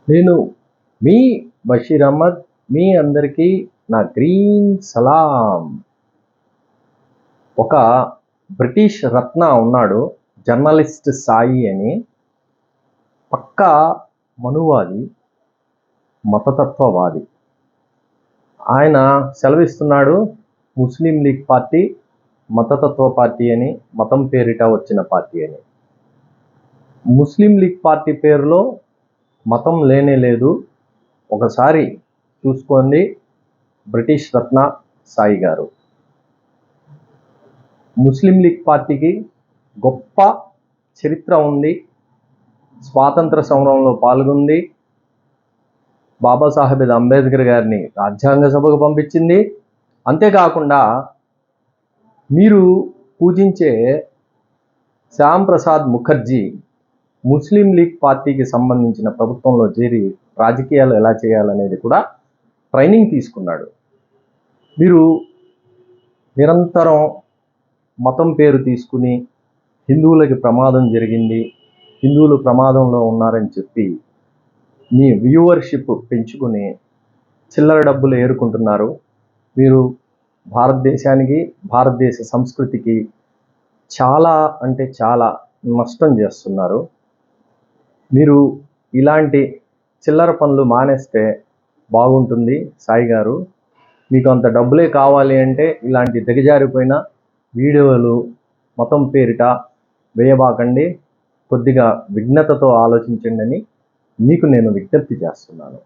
నేను మీ బషీర్ అహ్మద్. మీ అందరికీ నా గ్రీన్ సలాం. ఒక బ్రిటిష్ రత్న ఉన్నాడు, జర్నలిస్ట్ సాయి అని. పక్కా మనువాది, మతతత్వవాది. ఆయన సెలవిస్తున్నాడు, ముస్లిం లీగ్ పార్టీ మతతత్వ పార్టీ అని, మతం పేరిట వచ్చిన పార్టీ అని. ముస్లిం లీగ్ పార్టీ పేరులో మతం లేనే లేదు. ఒకసారి చూసుకోండి బ్రిటిష్ రత్న సాయి గారు. ముస్లిం లీగ్ పార్టీకి గొప్ప చరిత్ర ఉంది. స్వాతంత్ర సమరంలో పాల్గొంది. బాబాసాహెబ్ అంబేద్కర్ గారిని రాజ్యాంగ సభకు పంపించింది. అంతేకాకుండా మీరు పూజించే శ్యామ్ ప్రసాద్ ముఖర్జీ ముస్లిం లీగ్ పార్టీకి సంబంధించిన ప్రభుత్వంలో చేరి రాజకీయాలు ఎలా చేయాలనేది కూడా ట్రైనింగ్ తీసుకున్నాడు. మీరు నిరంతరం మతం పేరు తీసుకుని హిందువులకి ప్రమాదం జరిగింది, హిందువులు ప్రమాదంలో ఉన్నారని చెప్పి మీ వ్యూవర్షిప్ పెంచుకుని చిల్లర డబ్బులు ఏరుకుంటున్నారు. మీరు భారతదేశానికి, భారతదేశ సంస్కృతికి చాలా అంటే చాలా నష్టం చేస్తున్నారు. మీరు ఇలాంటి చిల్లర పనులు మానేస్తే బాగుంటుంది సాయి గారు. మీకు అంత డబ్బులే కావాలి అంటే ఇలాంటి దిగజారిపోయిన వీడియోలు మతం పేరిట వేయబాకండి. కొద్దిగా విఘ్నతతో ఆలోచించండి అని మీకు నేను విజ్ఞప్తి చేస్తున్నాను.